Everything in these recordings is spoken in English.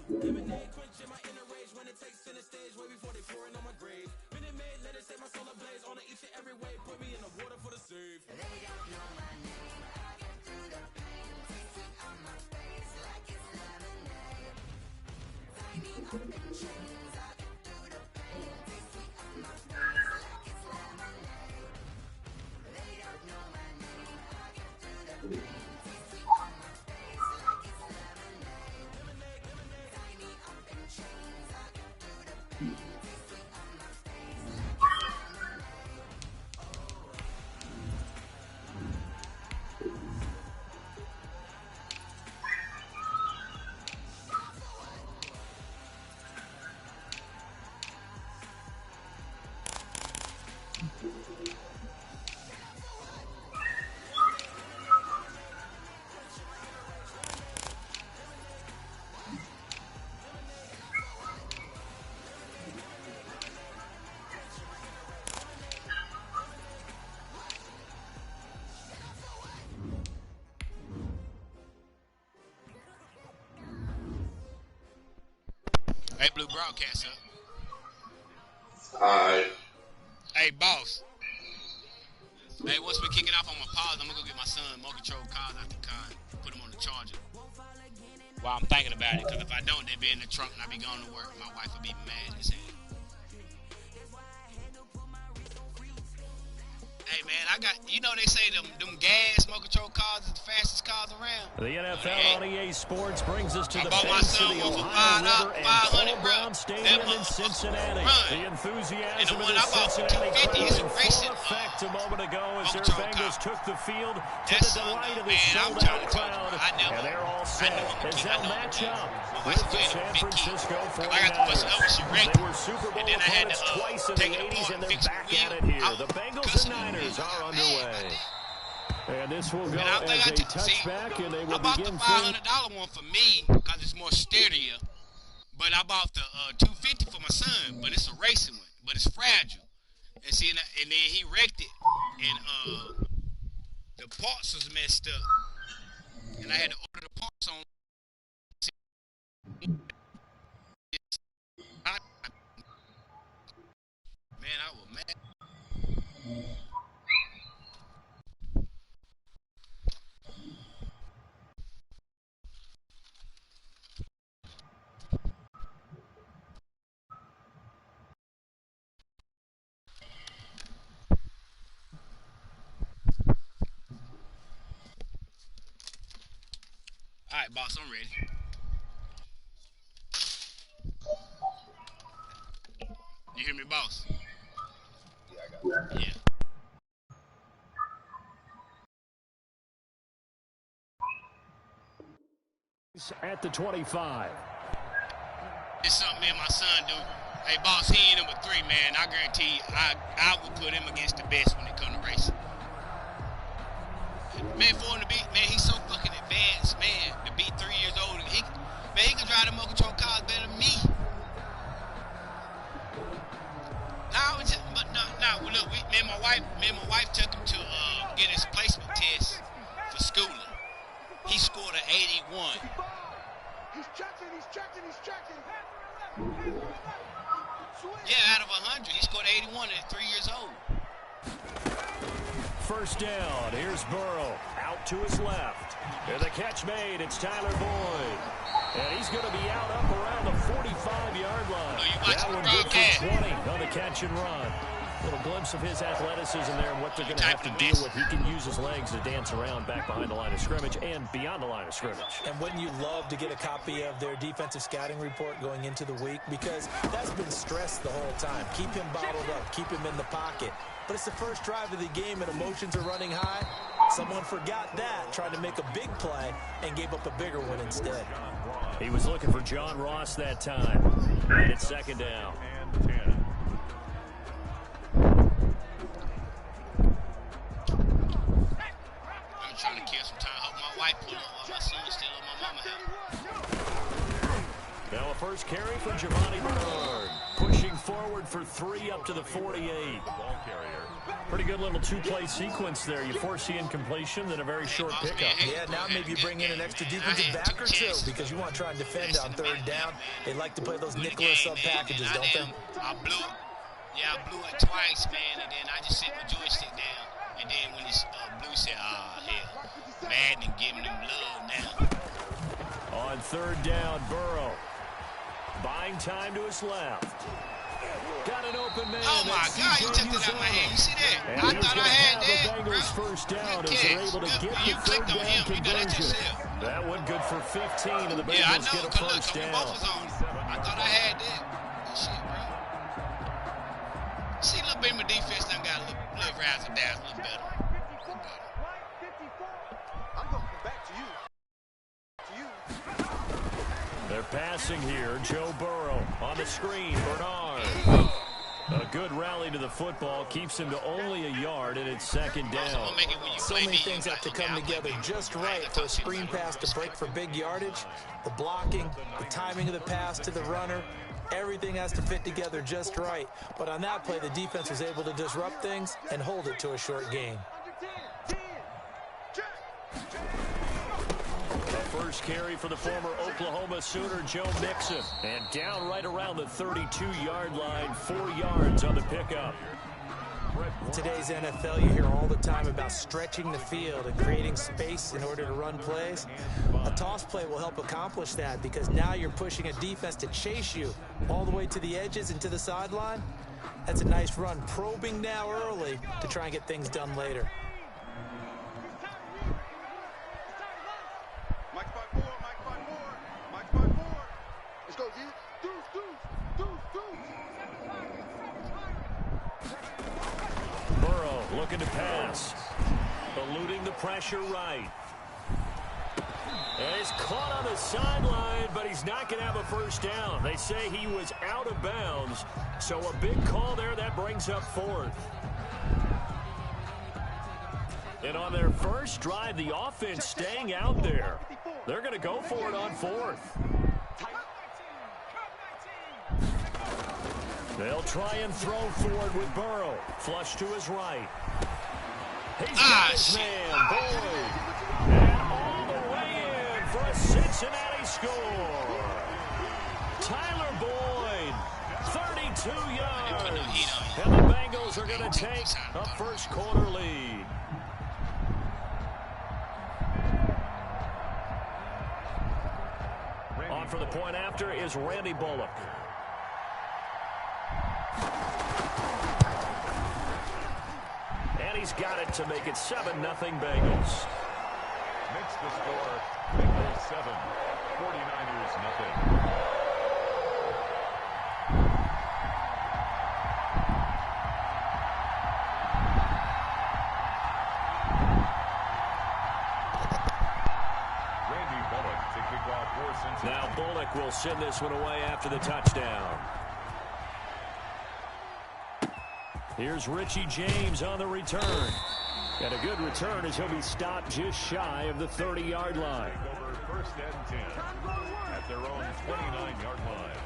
Lemonade quench in my inner rage when it takes center stage way before they pouring on my grave. Minute Maid, let it set my soul ablaze on each and every way. Put me in the water for the save. They don't know my name. I get through the pain. Taste it on my face like it's lemonade. Tie me up in chains. I get through the pain. Taste it on my face like it's lemonade. They don't know my name. I get through the pain. Taste it on my face like it's lemonade. Lemonade, lemonade. Tie me up in chains. I get through the pain. Taste it on my face like it's lemonade. Hey, Blue Broadcaster. Alright. Hey, boss. Hey, once we kick it off, I'm gonna pause. I'm gonna go get my son Mo Control cars out the car and put him on the charger. While I'm thinking about it, because if I don't, they be in the trunk and I be going to work. My wife will be mad as hell. Hey man, I got, you know they say them gas Mo Control cars is the fastest cars around. The NFL on EA Sports brings us to the bought my base son of the one for Ohio River and Paul 500, Brown bro. Stadium That in Cincinnati. run. The enthusiasm And the of one the I bought for Cincinnati crowd $250 is in full racing, effect a moment ago as Mo their Control Bengals car. took the field to That the son, delight of though, the man, I'm trying sold-out to tell you, crowd. bro. I know And they're all I set know I'm as I they'll know match up my with wife the said San big kid. Francisco I got to push 49ers. over, she They wrecked were Super Bowl and then I had opponents to twice in the take it 80s, apart and and they're fix the back wheel. at it here. I The was Bengals and cussing Niners I are got mad about underway. that. And this will go And I think as I a touchback, and they I will bought the begin $500 one for me because it's more sturdier. But I bought the $250 for my son, but it's a racing one, but it's fragile. And see, and then he wrecked it, and the parts was messed up, and I had to order the parts on. Man, I was mad. All right, boss, I'm ready. You hear me, boss? Yeah, I got you. Yeah. at the 25. It's something me and my son do. Hey, boss, he ain't number 3, man. I guarantee you, I would put him against the best when it comes to racing. Man, for him to be, man, he's so fucking advanced, man. To be 3 years old, he can drive the motor control cars better than me. Now, well, look, me and my wife took him to get his placement test for schooling. He scored an 81. He's checking. Yeah, out of 100, he scored 81 at 3 years old. First down, here's Burrow, out to his left. And the catch made, it's Tyler Boyd. And he's going to be out up around the 45-yard line. That one good for 20 on the catch and run. Little glimpse of his athleticism there and what they're going to have to deal with. He can use his legs to dance around back behind the line of scrimmage and beyond the line of scrimmage. And wouldn't you love to get a copy of their defensive scouting report going into the week? Because that's been stressed the whole time. Keep him bottled up. Keep him in the pocket. But it's the first drive of the game and emotions are running high. Someone forgot that, tried to make a big play, and gave up a bigger one instead. He was looking for John Ross that time. And it's second down. I'm trying to kill some time. Hope my wife pull up while my son's still at my mama's house. Now a first carry for Giovanni Bernard. Pushing forward for 3 up to the 48. Pretty good little two-play sequence there. You force the incompletion, then a very short pickup. Yeah, now maybe you bring in an extra defensive back or two because you want to try and defend on third down. They like to play those nickel sub packages, don't they? I blew it twice, man, and then I just set my joystick down. And then when this Blue said, hell, Madden giving them love now. On third down, Burrow. Buying time to his left. Got an open man. Oh, my God, you took it out of my hand. You see that? And I thought I had that, bro. First down as they're able to get the third down conversion. That one good for 15, and the Bengals get a first down. I thought I had that. Shit, bro. See, little bit of my defense done got a little razzle dazzle, a little better. I'm going to come back to you. They're passing here. Joe Burrow on the screen. Bernard. A good rally to the football. Keeps him to only a yard, and it's second down. So many things have to come together just right for a screen pass to break for big yardage. The blocking, the timing of the pass to the runner. Everything has to fit together just right. But on that play, the defense was able to disrupt things and hold it to a short gain. First carry for the former Oklahoma Sooner, Joe Mixon. And down right around the 32-yard line, 4 yards on the pickup. In today's NFL, you hear all the time about stretching the field and creating space in order to run plays. A toss play will help accomplish that because now you're pushing a defense to chase you all the way to the edges and to the sideline. That's a nice run, probing now early to try and get things done later. Burrow looking to pass. Eluding the pressure right. And he's caught on the sideline, but he's not going to have a first down. They say he was out of bounds, so a big call there that brings up fourth. And on their first drive, the offense staying out there. They're going to go for it on fourth. They'll try and throw forward with Burrow. Flush to his right. He's got his man, Boyd. And all the way in for a Cincinnati score. Tyler Boyd, 32 yards. And the Bengals are going to take a first quarter lead. On for the point after is Randy Bullock. And he's got it to make it 7-0 Bengals. Makes the score Bengals 7, 49ers nothing. Randy Bullock to kick off for Cincinnati. Now Bullock will send this one away after the touchdown. Here's Richie James on the return. And a good return as he'll be stopped just shy of the 30-yard line. Over first and 10 at their own 29-yard line.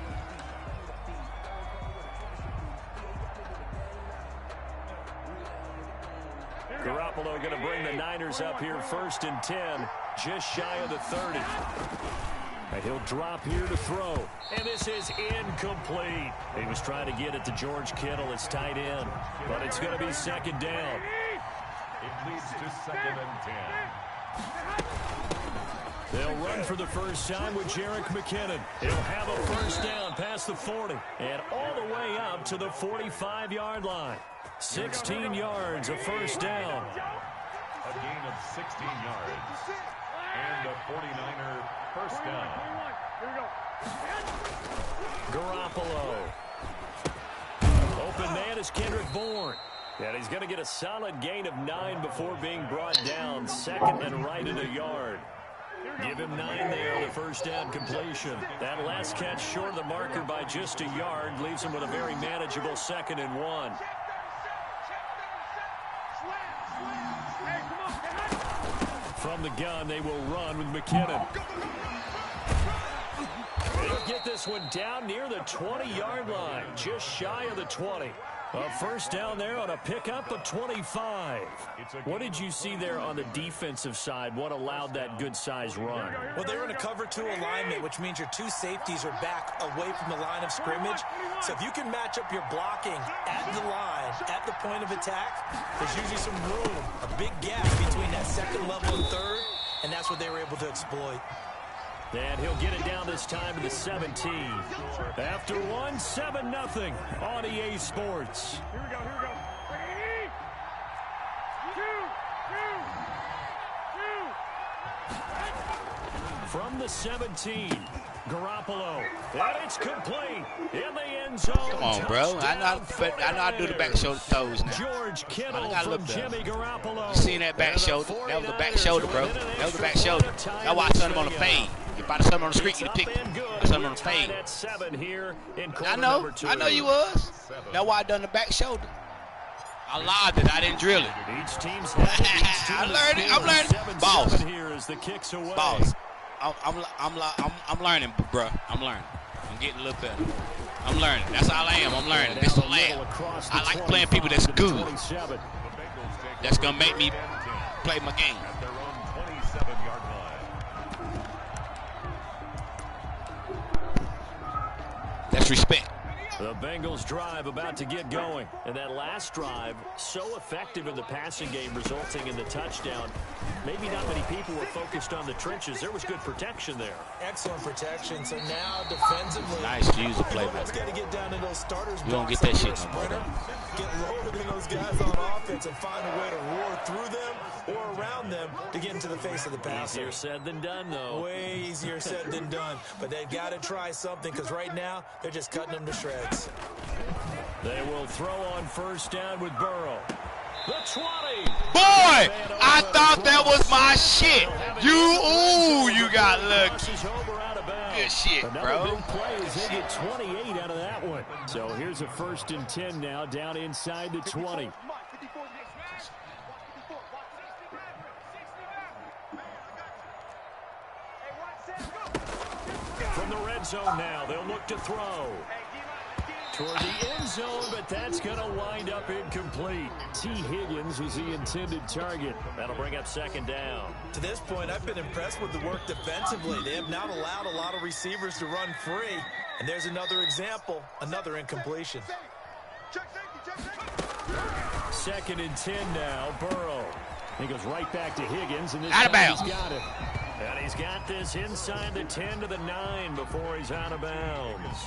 Garoppolo going to bring the Niners up here first and 10, just shy of the 30. And he'll drop here to throw. And this is incomplete. He was trying to get it to George Kittle, his tight end. But it's going to be second down. It leads to second and 10. They'll run for the first time with Jerick McKinnon. He'll have a first down past the 40 and all the way up to the 45-yard line. 16 yards, a first down. A gain of 16 yards. And a 49er first down. Garoppolo. Open man is Kendrick Bourne. And he's going to get a solid gain of 9 before being brought down. Second and right at a yard. Give him 9 there on the first down completion. That last catch short of the marker by just a yard leaves him with a very manageable 2nd and 1. From the gun, they will run with McKinnon. They'll get this one down near the 20-yard line, just shy of the 20. A first down there on a pickup of 25. What did you see there on the defensive side? What allowed that good-sized run? Well, they were in a cover 2 alignment, which means your 2 safeties are back away from the line of scrimmage. So if you can match up your blocking at the line, at the point of attack, there's usually some room, a big gap between that second level and third, and that's what they were able to exploit. And he'll get it down this time to the 17. After 1, 7-0 on EA Sports. Here we go. 2. From the 17, Garoppolo. And it's complete in the end zone. Come on, bro. I know how to do the back shoulder throws now. George Kittle from Jimmy Garoppolo. You seen that back shoulder? That was the back shoulder, bro. That was the back shoulder. Now watch something on the fade. If I something on the street, you pick something on the fade. I know you was. That's why I done the back shoulder. I lied that I didn't drill it. I'm learning. Boss. I'm learning, bro. I'm learning. I'm getting a little better. I'm learning. That's all I am. I'm learning. This is a lab. I like playing people that's good. That's gonna make me play my game. That's respect. The Bengals drive about to get going. And that last drive, so effective in the passing game, resulting in the touchdown. Maybe not many people were focused on the trenches. There was good protection there. Excellent protection. So now defensively, nice to use the playbook. Let's got to get down to those starters. You don't get that shit no more. Get lower than those guys on offense and find a way to roar through them or around them to get into the face of the passer. Easier said than done, though. Way easier said than done. But they've got to try something because right now they're just cutting them to shreds. They will throw on first down with Burrow. The 20. Boy, I thought that was my shit. You got lucky. Good shit, bro. Big play as they get 28 out of that one. So here's a 1st and 10 now, down inside the 20. From the red zone now, they'll look to throw. Toward the end zone, but that's going to wind up incomplete. T. Higgins was the intended target. That'll bring up 2nd down. To this point, I've been impressed with the work defensively. They have not allowed a lot of receivers to run free. And there's another example, another incompletion. 2nd and 10 now, Burrow. He goes right back to Higgins, and this out of time bounds. He's got it. And he's got this inside the 10 to the 9 before he's out of bounds.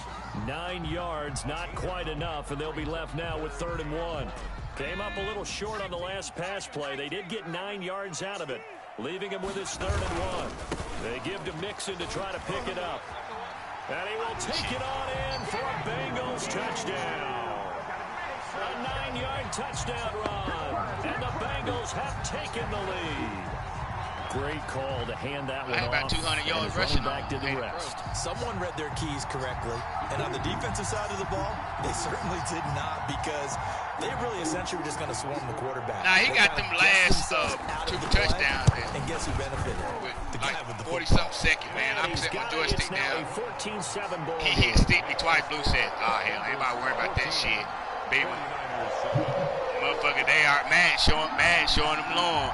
9 yards, not quite enough, and they'll be left now with 3rd and 1. Came up a little short on the last pass play. They did get 9 yards out of it, leaving him with his 3rd and 1. They give to Mixon to try to pick it up. And he will take it on in for a Bengals touchdown. A 9-yard touchdown run, and the Bengals have taken the lead. Great call to hand that one off. About 200 yards rushing back to the rest. Someone read their keys correctly. And on the defensive side of the ball, they certainly did not because they really essentially were just going to swarm the quarterback. Now, he got them last 2 touchdowns. And guess who benefited? With like 40-something seconds, man. I'm setting my joystick down. 14-7 ball. He hit stick me twice, Blue said, oh, hell, anybody worry about that shit. Baby. Motherfucker, they are mad showing them love.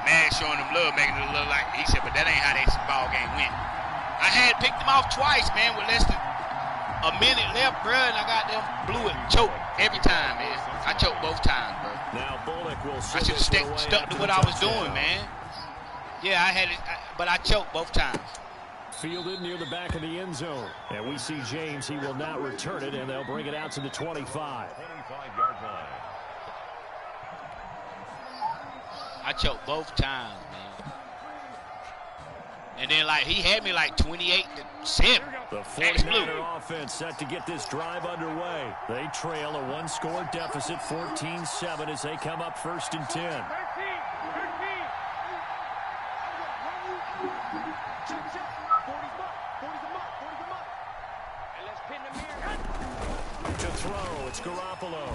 Mad showing them love, making it look like, he said, but that ain't how that ball game went. I had picked them off twice, man, with less than a minute left, bro, and I got them blew it, choked every time, man. I choked both times, bro. Now Bullock will I should have stuck to what I was doing, man. Yeah, I had it, but I choked both times. Fielded near the back of the end zone. And we see James, he will not return it, and they'll bring it out to the 25. 25-yard line. I choked both times, man. And then, like, he had me like 28-7. The 49er offense set to get this drive underway. They trail a 1-score deficit, 14-7, as they come up 1st and 10. To throw, it's Garoppolo.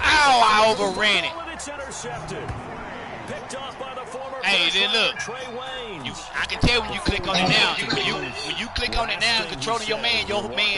Ow, I overran it. It's intercepted. Picked off by the former Hey, then look. I can tell when you click on it now. When you click on it now, controlling your man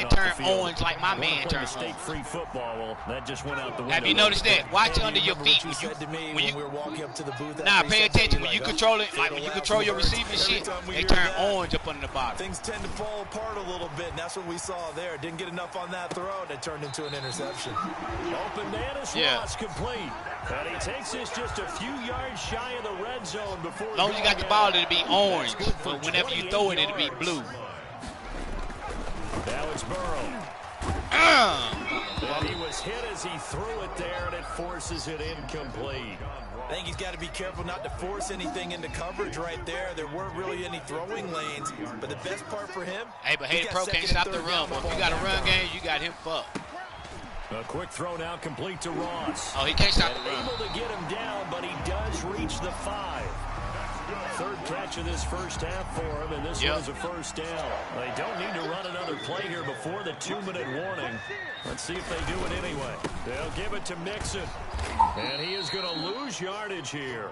turn orange like my man turned orange. Free football. Well, that just went out the window. Have you noticed that? Watch under your feet when you walking up to the booth. Nah, pay attention. When you control it, like when you control your receiving shit, they turn orange up under the bottom. Things tend to fall apart a little bit, and that's what we saw there. Didn't get enough on that throw, and it turned into an interception. Open man is Ross complete. And he takes this just a few yards shy of the red zone before. As long as you got the ball, it'll be orange. But whenever you throw it, it'll be blue. Now it's Burrow. And he was hit as he threw it there, and it forces it incomplete. I think he's got to be careful not to force anything into coverage right there. There weren't really any throwing lanes, but the best part for him. Hey, but Hayden Pro can't stop the run. But if you got a run game, you got him fucked. A quick throw now complete to Ross. Oh, he can't stop the run. Able to get him down, but he does reach the 5. Third catch of this first half for him, and this one's a first down. They don't need to run another play here before the 2-minute warning. Let's see if they do it anyway. They'll give it to Mixon, and he is going to lose yardage here.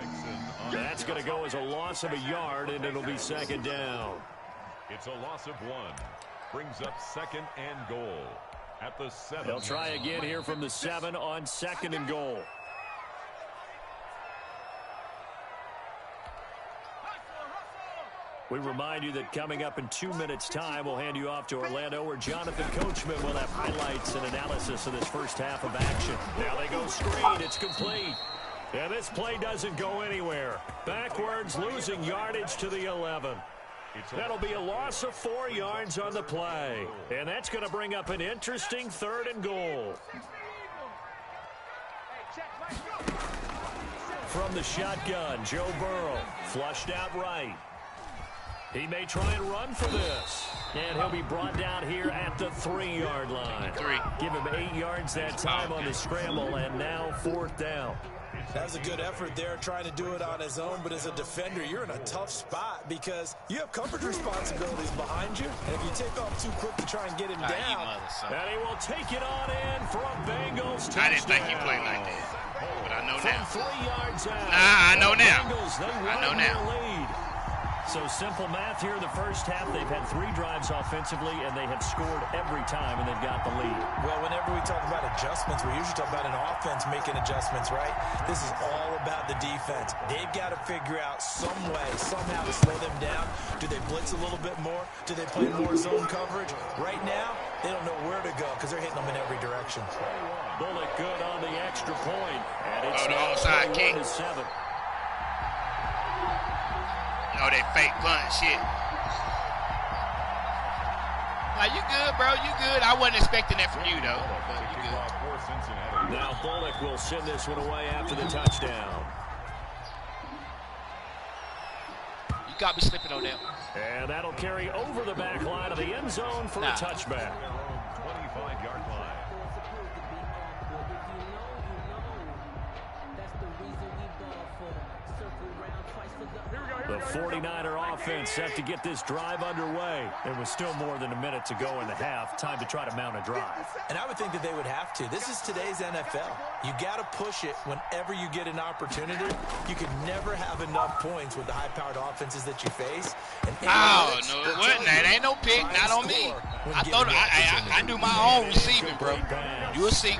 That's going to go as a loss of a yard, and it'll be second down. It's a loss of 1. Brings up second and goal at the 7. They'll try again here from the 7 on second and goal. We remind you that coming up in 2 minutes' time, we'll hand you off to Orlando, where Jonathan Coachman will have highlights and analysis of this first half of action. Now they go screen. It's complete. And this play doesn't go anywhere. Backwards, losing yardage to the 11. That'll be a loss of 4 yards on the play. And that's going to bring up an interesting third and goal. From the shotgun, Joe Burrow, flushed out right. He may try and run for this. And he'll be brought down here at the 3-yard line. Give him 8 yards that time on the scramble, and now 4th down. That was a good effort there, trying to do it on his own. But as a defender, you're in a tough spot because you have coverage responsibilities behind you. And if you take off too quick to try and get him down. And he will take it on in for a Bengals touchdown. I didn't think he played like that. But I know now. From 3 yards out. Nah, I know now. I know now. So simple math here in the first half. They've had 3 drives offensively, and they have scored every time, and they've got the lead. Well, whenever we talk about adjustments, we usually talk about an offense making adjustments, right? This is all about the defense. They've got to figure out some way, somehow to slow them down. Do they blitz a little bit more? Do they play more zone coverage? Right now, they don't know where to go because they're hitting them in every direction. Bullock good on the extra point. And it's the onside kick. 7. Oh, they fake punt shit. Now, you good, bro. You good. I wasn't expecting that from you, though. But you good. Now Bullock will send this one away after the touchdown. You got me slipping on them. And that'll carry over the back line of the end zone for a touchback. 25-yard line. The 49er offense set to get this drive underway. There was still more than a minute to go in the half. Time to try to mount a drive. And I would think that they would have to. This is today's NFL. You got to push it whenever you get an opportunity. You can never have enough points with the high-powered offenses that you face. And oh, no, it wasn't. That ain't no pick. Not on me. I do my own receiving, bro. You'll see.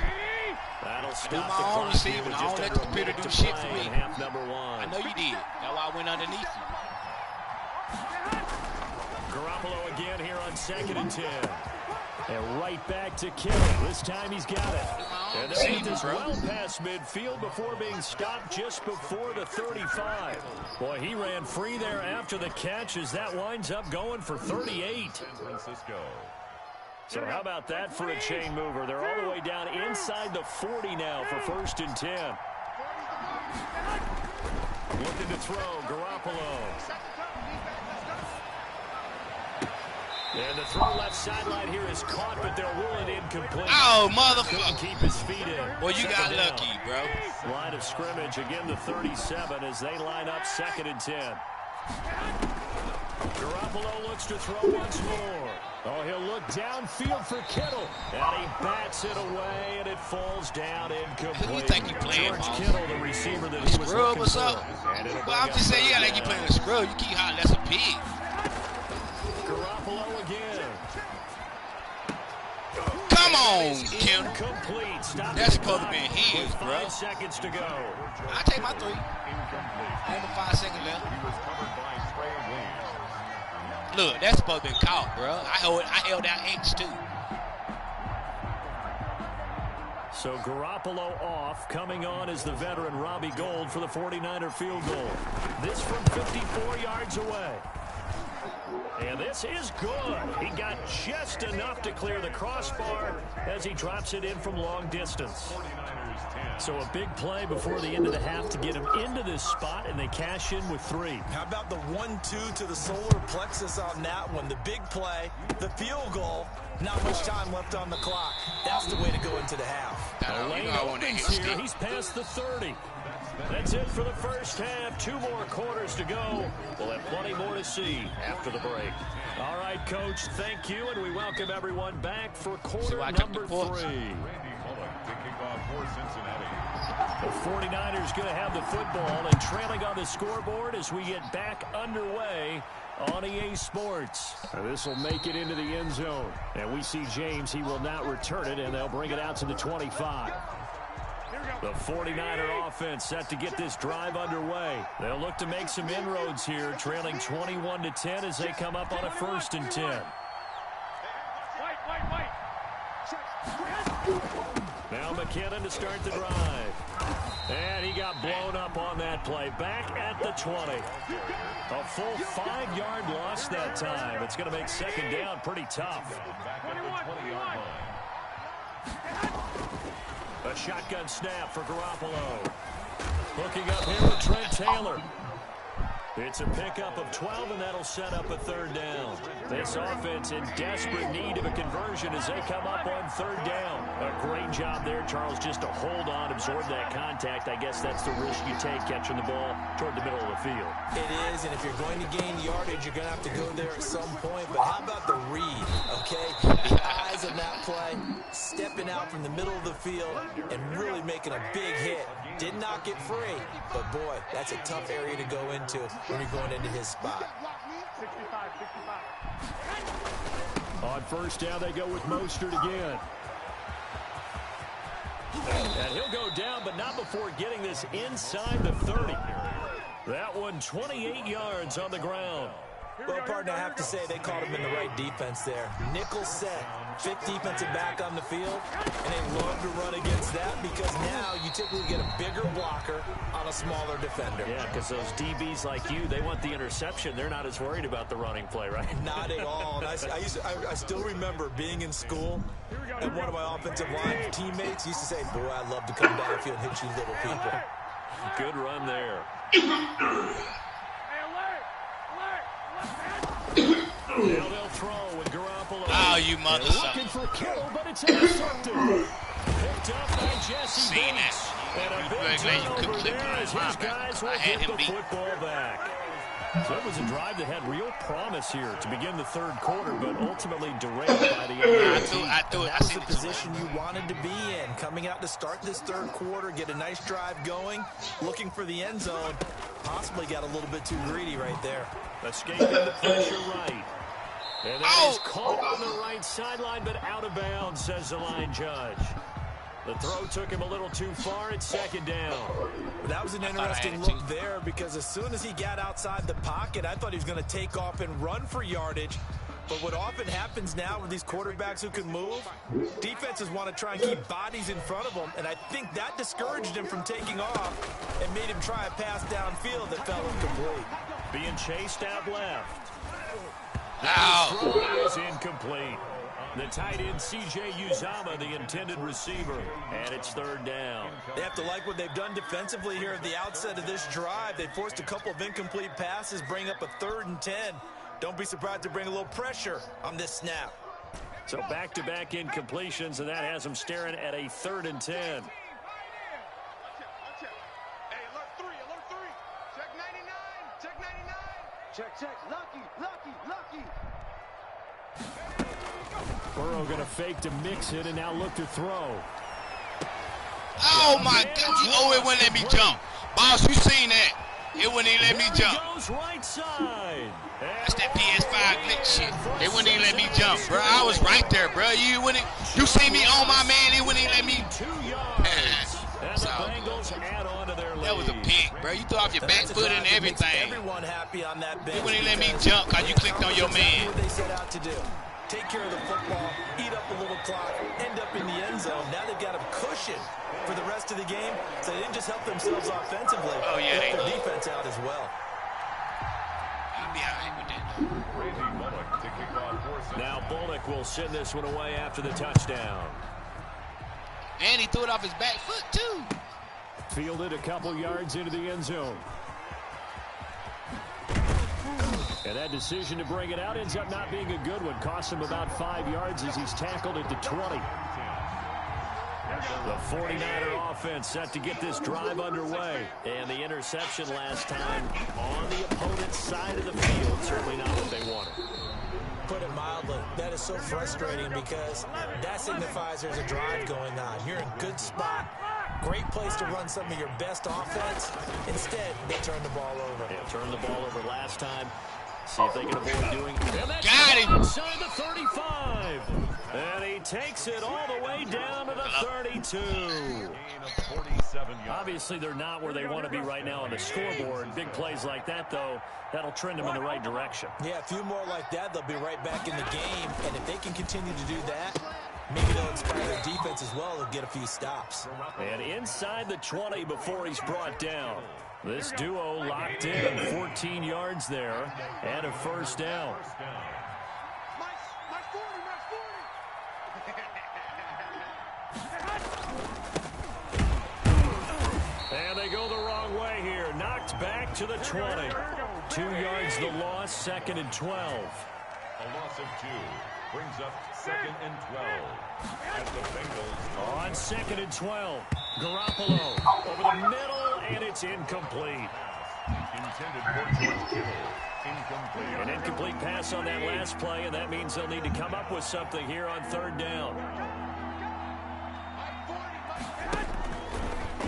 That'll stop do my own receiving. I don't let the computer do shit for me. I know you did. That's why I went underneath you. Garoppolo again here on 2nd and 10. And right back to Kittle. This time he's got it. And they get this well past midfield before being stopped just before the 35. Boy, he ran free there after the catch as that winds up going for 38. San Francisco. So how about that for a chain mover? They're all the way down inside the 40 now for 1st and 10. Looking to throw, Garoppolo. And the throw left sideline here is caught, but they'll rule it incomplete. Oh, motherfucker. Keep his feet in. Well, you got lucky, bro. Line of scrimmage, again the 37 as they line up 2nd and 10. Garoppolo looks to throw once more. Oh, he'll look downfield for Kittle. And he bats it away, and it falls down incomplete. Who you think you playing, George Kittle, the receiver that he was Scrub looking or something? for. Well, I'm just saying, yeah, like you playing a scrub. You keep hollering, that's a pig. Garoppolo again. Come on, Kim. That's supposed to be his, bro. 5 seconds to go. I'll take my 3. Only 5 seconds left. He was covered by Trey Williams. Look, that's supposed to be caught, bro. I held out X too. So Garoppolo off. Coming on is the veteran Robbie Gould for the 49er field goal. This from 54 yards away. And this is good. He got just enough to clear the crossbar as he drops it in from long distance. So a big play before the end of the half to get him into this spot, and they cash in with 3. How about the 1-2 to the solar plexus on that one? The big play, the field goal, not much time left on the clock. That's the way to go into the half. Lane opens here. He's past the 30. That's it for the first half. 2 more quarters to go. We'll have plenty more to see after the break. All right, Coach, thank you, and we welcome everyone back for quarter number 3. The 49ers going to have the football and trailing on the scoreboard as we get back underway on EA Sports. This will make it into the end zone. And we see James. He will not return it, and they'll bring it out to the 25. The 49er offense set to get this drive underway. They'll look to make some inroads here, trailing 21-10 as they come up on a 1st and 10. Now McKinnon to start the drive. And he got blown up on that play. Back at the 20. A full 5-yard loss that time. It's going to make 2nd down pretty tough. A shotgun snap for Garoppolo. Hooking up here with Trent Taylor. It's a pickup of 12, and that'll set up a 3rd down. This offense in desperate need of a conversion as they come up on 3rd down. A great job there, Charles, just to hold on, absorb that contact. I guess that's the risk you take catching the ball toward the middle of the field. It is, and if you're going to gain yardage, you're going to have to go there at some point. But how about the read, okay? The eyes of that play, stepping out from the middle of the field and really making a big hit. Did not get free, but boy, that's a tough area to go into when you're going into his spot. On 1st down, they go with Mostert again. And he'll go down, but not before getting this inside the 30. That one 28 yards on the ground. Well, partner, I have to say they called him in the right defense there. Nickel set, 5th defensive back on the field, and they love to run against that because now you typically get a bigger blocker on a smaller defender. Yeah, because those DBs like you, they want the interception. They're not as worried about the running play, right? Not at all. And I still remember being in school, and one of my offensive line teammates used to say, boy, I'd love to come downfield and hit you little people. Good run there. Now they'll throw with Garoppolo. Oh, you mother looking for Kittle, but it's intercepted. Picked up by Jesse Bates. And a big turnover there as his guys will get the football back. So it was a drive that had real promise here to begin the 3rd quarter, but ultimately derailed by the end. That was the position you wanted to be in. Coming out to start this 3rd quarter, get a nice drive going, looking for the end zone. Possibly got a little bit too greedy right there. Escaping the pressure right. And that is caught on the right sideline, but out of bounds, says the line judge. The throw took him a little too far. It's 2nd down. That was an interesting look there because as soon as he got outside the pocket, I thought he was going to take off and run for yardage. But what often happens now with these quarterbacks who can move, defenses want to try and keep bodies in front of them, and I think that discouraged him from taking off and made him try a pass downfield that fell incomplete. Being chased out left. Ow. Throw is incomplete. The tight end, C.J. Uzomah, the intended receiver. And it's 3rd down. They have to like what they've done defensively here at the outset of this drive. They forced a couple of incomplete passes, bring up a 3rd and 10. Don't be surprised to bring a little pressure on this snap. So back-to-back incompletions, and that has them staring at a 3rd and 10. Hey, alert 3. Check 99. Check 99. Check. Lucky. Burrow going to fake to mix it and now look to throw. Oh, my God. Oh, it wouldn't let me jump. Boss, you seen that. It wouldn't even let me jump. Goes right side. That's that PS5 glitch shit. They wouldn't even let me jump, bro. I was right there, bro. You see me on my man, they wouldn't even let me. 2 yards. And the Bengals add on to their lead. That was a pick, bro. You threw off your back foot and everything. Everyone happy on that bench. They wouldn't even let me jump because you clicked on your man. What they set out to do. Take care of the football, eat up a little clock, end up in the end zone. Now they've got a cushion for the rest of the game, so they didn't just help themselves offensively. Oh, yeah, they helped they their defense out as well. I'll be all right with that. Randy Bullock to kick off for Now Bullock will send this one away after the touchdown. And he threw it off his back foot, too. Fielded a couple yards into the end zone. And that decision to bring it out ends up not being a good one. Cost him about 5 yards as he's tackled at the 20. The 49er offense set to get this drive underway. And the interception last time on the opponent's side of the field. Certainly not what they wanted. Put it mildly, that is so frustrating because that signifies there's a drive going on. You're in a good spot. Great place to run some of your best offense. Instead, they turn the ball over. Yeah, turned the ball over last time. See if they can avoid doing it. Got him. Inside the 35. And he takes it all the way down to the 32. Obviously, they're not where they want to be right now on the scoreboard. Big plays like that, though, that'll trend them in the right direction. Yeah, a few more like that, they'll be right back in the game. And if they can continue to do that, maybe they'll inspire their defense as well and get a few stops. And inside the 20 before he's brought down. This duo locked in 14 yards there and a first down. And they go the wrong way here. Knocked back to the 20. 2 yards the loss, 2nd and 12. A loss of 2 brings up 2nd and 12. As the Bengals on 2nd and 12. Garoppolo over the middle, and it's incomplete. Intended for George Kittle. Incomplete. An incomplete pass on that last play, and that means they'll need to come up with something here on 3rd down.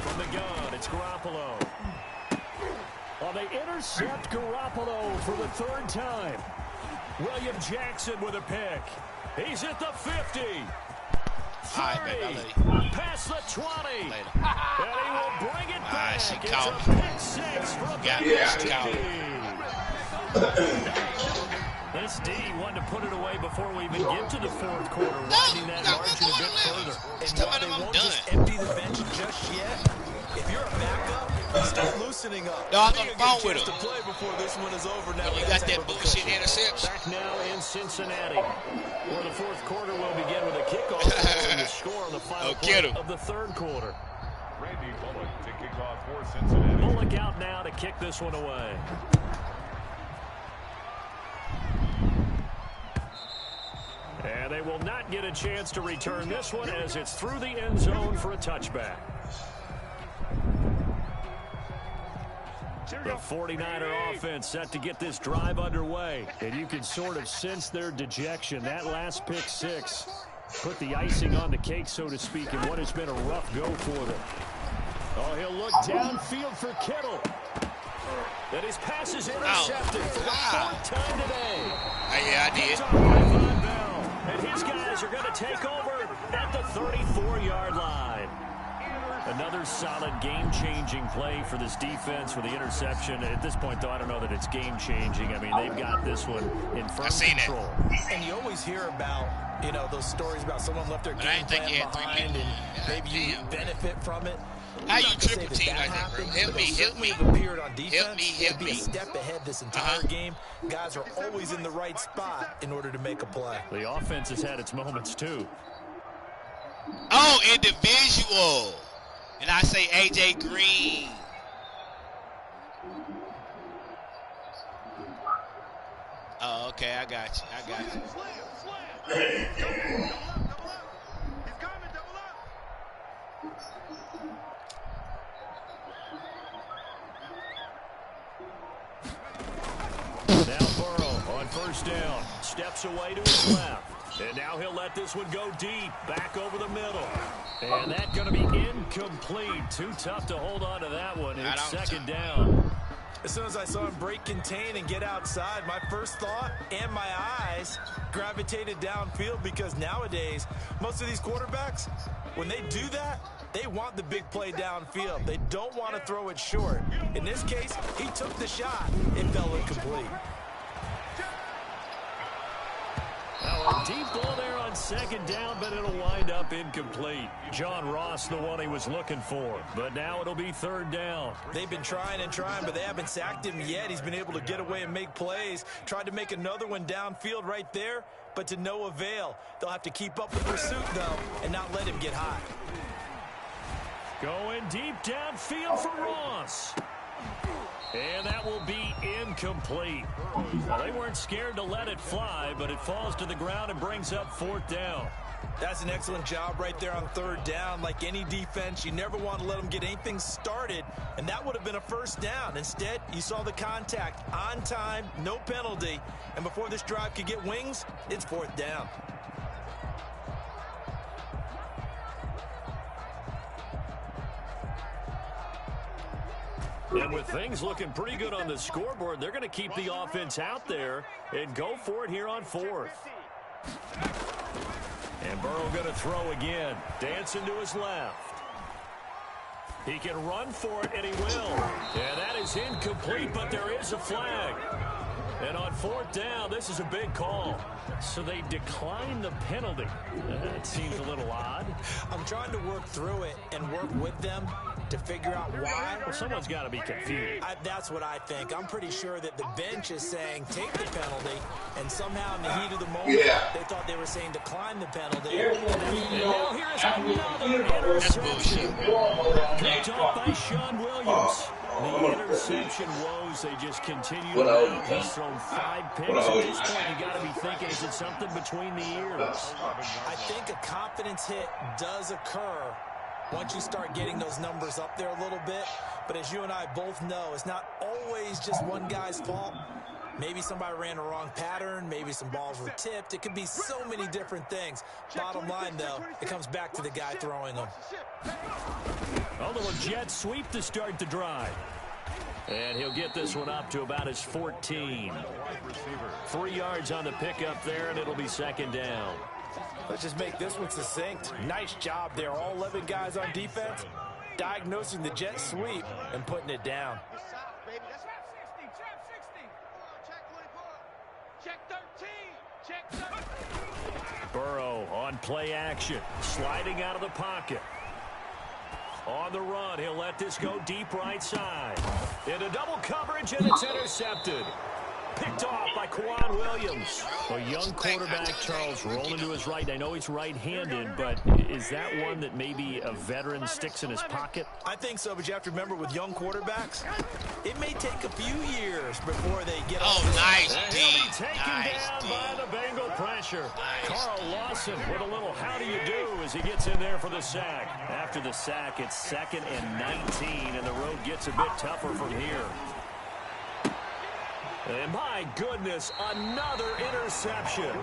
From the gun, it's Garoppolo. Well, they intercept Garoppolo for the 3rd time. William Jackson with a pick. He's at the 50. 30. Past the 20. Later. And he will bring it back. She it's called a me. pick 6 from Yeah, the she called This D wanted to put it away before we even get to the 4th quarter, widening that margin a bit further. Just And tell while them they I'm won't done. just empty the bench just yet, if you're a backup, you start loosening up. No, I'm on You the get a phone with chance him. to play before this one is over now. When you with got type that of a bullshit cushion. interception. Back now in Cincinnati, where the 4th quarter will begin with a kickoff and the score on the final play of the 3rd quarter. Randy Bullock to kick off for Cincinnati. Bullock out now to kick this one away. And they will not get a chance to return this one as it's through the end zone for a touchback. The 49er offense set to get this drive underway. And you can sort of sense their dejection. That last pick 6 put the icing on the cake, so to speak, in what has been a rough go for them. Oh, he'll look downfield for Kittle. And his pass is intercepted for the 4th time today. Yeah, I did. And his guys are going to take over at the 34-yard line. Another solid game-changing play for this defense with the interception. At this point, though, I don't know that it's game-changing. I mean, they've got this one in firm control. And you always hear about, you know, those stories about someone left their game plan behind and maybe you benefit from it. How you triple team like that, bro? Help me, help me. Appeared on defense, help me. To be a step ahead this entire game. Guys are always in the right spot in order to make a play. The offense has had its moments, too. Oh, individual. And I say A.J. Green. Oh, okay, I got you. Now Burrow on 1st first down. Steps away to his left. And now he'll let this one go deep, back over the middle. And that's going to be incomplete. Too tough to hold on to that one. It's second down. As soon as I saw him break contain and get outside, my first thought and my eyes gravitated downfield, because nowadays, most of these quarterbacks, when they do that, they want the big play downfield. They don't want to throw it short. In this case, he took the shot. It fell incomplete. Now, a deep ball there on second down, but it'll wind up incomplete. John Ross, the one he was looking for. But now it'll be third down. They've been trying and trying, but they haven't sacked him yet. He's been able to get away and make plays. Tried to make another one downfield right there, but to no avail. They'll have to keep up the pursuit, though, and not let him get hot. Going deep downfield for Ross. And that will be incomplete. Well, they weren't scared to let it fly, but it falls to the ground and brings up fourth down. That's an excellent job right there on third down. Like any defense, you never want to let them get anything started, and that would have been a first down. Instead, you saw the contact on time, no penalty, and before this drive could get wings, it's fourth down. And with things looking pretty good on the scoreboard, they're going to keep the offense out there and go for it here on fourth. And Burrow going to throw again. Dancing to his left. He can run for it, and he will. And that is incomplete, but there is a flag. And on fourth down, this is a big call. So they decline the penalty. That seems a little odd. I'm trying to work through it and work with them to figure out why. Well, someone's got to be confused. That's what I think. I'm pretty sure that the bench is saying take the penalty, and somehow in the heat of the moment, they thought they were saying decline the penalty. And now here's another interception. Picked off by Sean Williams. The interception woes, they just continue to mount. He's thrown 5 picks. At this point, you got to be thinking, is it something between the ears? I think a confidence hit does occur once you start getting those numbers up there a little bit. But as you and I both know, it's not always just one guy's fault. Maybe somebody ran a wrong pattern. Maybe some balls were tipped. It could be so many different things. Bottom line, though, it comes back to the guy throwing them. A little jet sweep to start the drive. And he'll get this one up to about his 14. 3 yards on the pickup there, and it'll be second down. Let's just make this one succinct. Nice job there. All 11 guys on defense diagnosing the jet sweep and putting it down. Burrow on play action, sliding out of the pocket. On the run, he'll let this go deep right side. Into double coverage, and it's intercepted. Picked off by Kwan Williams. A young quarterback, Charles, rolling to his right. I know he's right-handed, but is that one that maybe a veteran sticks in his pocket? I think so, but you have to remember with young quarterbacks, it may take a few years before they get off. Oh, nice D. He'll be taken down by the Bengal pressure. Nice. Carl Lawson with a little how do you do as he gets in there for the sack. After the sack, it's 2nd and 19, and the road gets a bit tougher from here. And my goodness, another interception.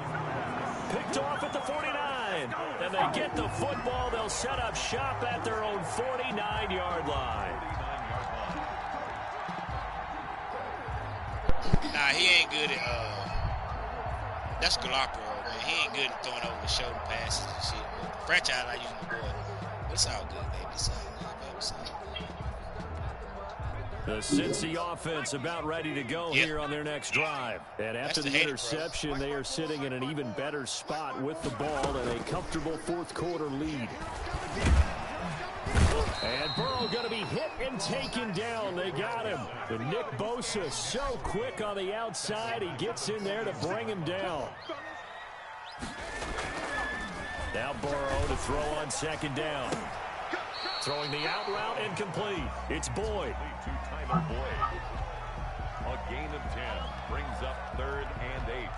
Picked off at the 49. And they get the football. They'll set up shop at their own 49-yard line. Nah, he ain't good at, that's Garoppolo, man. He ain't good at throwing over the shoulder passes and shit. But franchise, I use my boy. But it's all good, baby. It's all good, baby. It's all good. The Cincy offense about ready to go here on their next drive. And after the interception, they are sitting in an even better spot with the ball and a comfortable fourth-quarter lead. And Burrow going to be hit and taken down. They got him. But Nick Bosa so quick on the outside. He gets in there to bring him down. Now Burrow to throw on second down. Throwing the out route incomplete. It's Boyd. Tyler Boyd. A gain of 10 brings up 3rd and 8.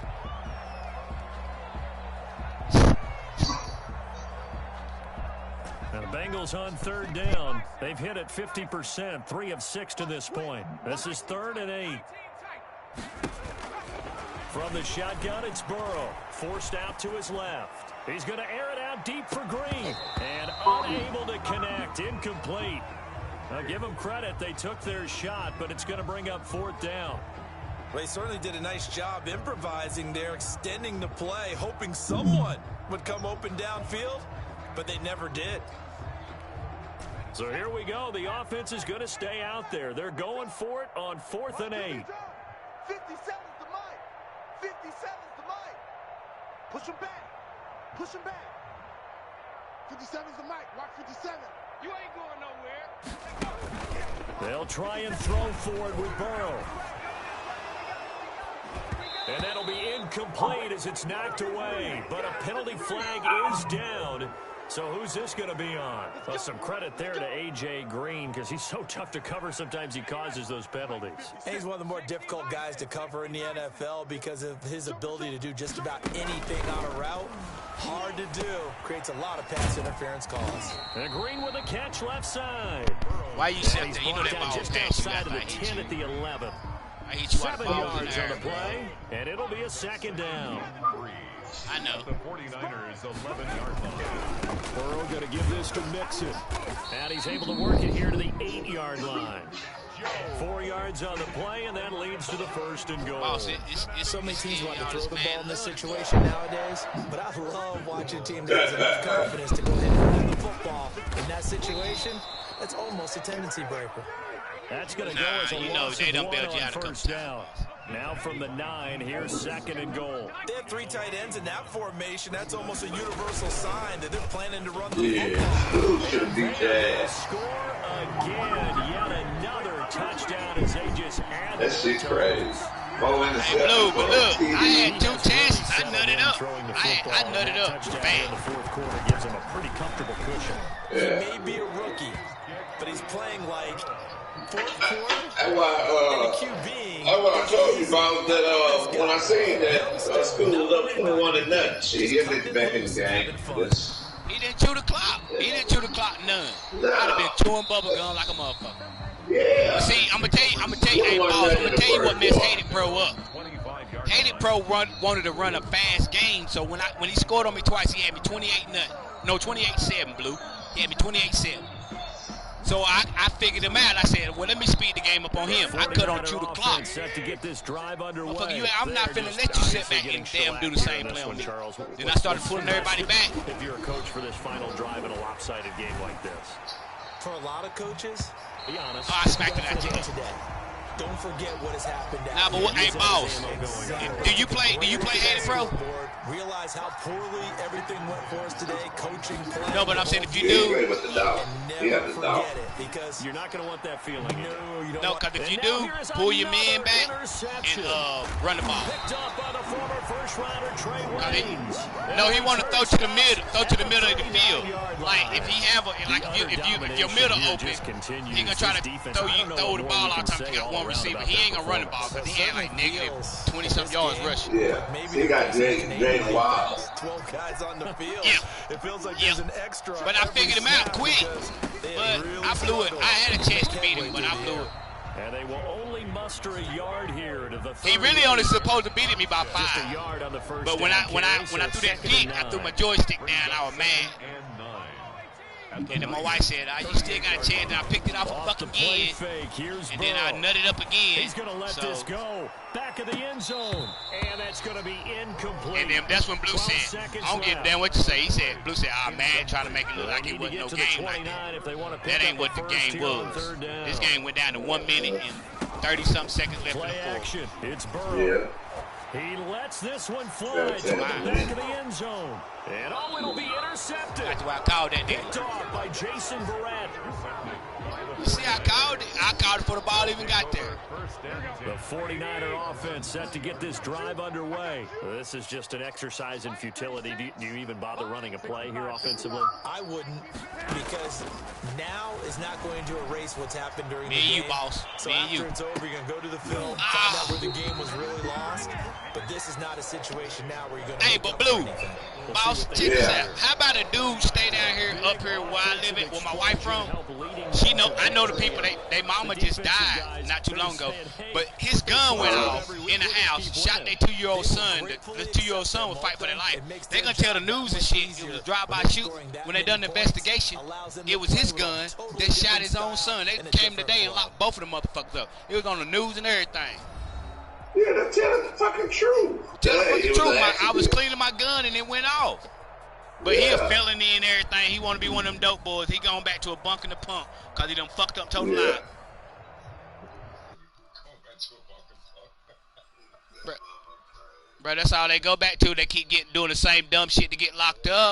Now the Bengals on 3rd down. They've hit it 50%, 3 of 6 to this point. This is 3rd and 8. From the shotgun, it's Burrow. Forced out to his left. He's going to air it out deep for Green. And unable to connect. Incomplete. Now, give them credit. They took their shot, but it's going to bring up 4th down. They certainly did a nice job improvising there, extending the play, hoping someone would come open downfield, but they never did. So here we go. The offense is going to stay out there. They're going for it on 4th and 8. 57's the mic. 57's the mic. Push him back. Push him back. 57's the mic. Watch 57. You ain't going nowhere. They'll try and throw for it with Burrow. And that'll be incomplete as it's knocked away. But a penalty flag is down. So who's this going to be on? Well, some credit there to A.J. Green because he's so tough to cover. Sometimes he causes those penalties. And he's one of the more difficult guys to cover in the NFL because of his ability to do just about anything on a route. Hard to do. Creates a lot of pass interference calls. And Green with a catch left side. Why you said that? You know that ball just pass outside of the 10 at the 11. I hit you 7 yards on the play, and it'll be a 2nd down. I know. The 49ers 11-yard line. Burrow going to give this to Mixon. And he's able to work it here to the 8-yard line. 4 yards on the play, and that leads to the 1st and goal. Boss, so many teams want to throw the ball in this situation nowadays, but I love watching a team that has enough confidence to go ahead and run the football. In that situation, that's almost a tendency breaker. That's going to go as a loss of 1 on 1st down. Now from the 9, here's 2nd and goal. They have 3 tight ends in that formation. That's almost a universal sign that they're planning to run the football. They score again. Yet another touchdown as they just add. That shit's crazy. Hey, Blue, but look, I had 2 chances. I nutted up. I nutted up. Touchdown in the 4th quarter gives him a pretty comfortable cushion. He may be a rookie, but he's playing like 4th quarter. That's why I told you about that when I seen that School was up 21 and nothing. Shit, he didn't back in the game. He didn't chew the clock. He didn't chew the clock none. No. I'd have been chewing bubble gum like a motherfucker. Yeah. But see, I'm gonna tell you, hey boss, I'm gonna tell you what messed Hated Pro up. Hated Pro wanted to run a fast game, so when he scored on me twice, he had me 28-7, Blue. He had me 28-7. So I figured him out. I said, well, let me speed the game up on him. I cut on chew the clock. Set to get this drive underway. I'm not finna let you sit back and damn do the same play on me. Then I started pulling everybody back. If you're a coach for this final drive in a lopsided game like this. For a lot of coaches, be honest. I smacked it at you. Don't forget what has happened. Nah, but what? Hey, boss, do you play Hated Pro? Realize how poorly everything went for us today, coaching, playing. No, but I'm saying if you do, never forget it because you're not going to want that feeling. No, you don't. No, because if you do, pull your man back and run the ball. Picked up by the former first-rounder Trey Waynes. No, he want to throw to the middle of the field. Like if he have if your middle open, he gonna try to throw the ball all the time. If you got one receiver, he ain't gonna run the ball because he had like negative 20-something yards rushing. Yeah, he got Jay Wild. 12 guys on the field. Yeah. It feels like there's an extra. But I figured him out quick. But I blew it. I had a chance to beat him, but I blew it. And they will only muster a yard here to the. He really only supposed to beat me by 5. Just a yard on the first. But when I threw that pick, I threw my joystick down. I was mad. And then my wife said, you still got a chance. And I picked it off again. And then I nutted up again. He's going to let this go. Back of the end zone. And that's going to be incomplete. And then that's when Blue said, I don't give a damn what you say. He said, Blue said, man, trying to make it look like it wasn't no game like that. That ain't what the game was. This game went down to 1 minute and 30-something seconds left in the action. It's Burrow. Yeah. He lets this one fly to the back of the end zone. And it'll be intercepted. That's why I called that. Picked off by Jason Verrett. You see, I called it. I called it before the ball even got there. The 49er offense set to get this drive underway. This is just an exercise in futility. Do you even bother running a play here offensively? I wouldn't, because now is not going to erase what's happened during the game. Me and you, boss. So Me and after you. it's over, you're going to go to the film, find out where the game was really lost. But this is not a situation now where you're going to Hey, but Blue, boss, check this out. How about a dude stay down here, up here where I live at, where my wife from? I know the people. They mama just died not too long ago, but his gun went off in the house. Shot their 2-year-old son. The 2-year-old son would fight for their life. They gonna tell the news and shit. It was a drive-by shoot. When they done the investigation, it was his gun that shot his own son. They came today and locked both of them motherfuckers up. It was on the news and everything. Yeah, they're telling the fucking truth. Tell the fucking truth. I was cleaning my gun and it went off. But he a felony and everything. He want to be one of them dope boys. He going back to a bunk in the pump because he done fucked up total line. Bro, that's all they go back to. They keep doing the same dumb shit to get locked up.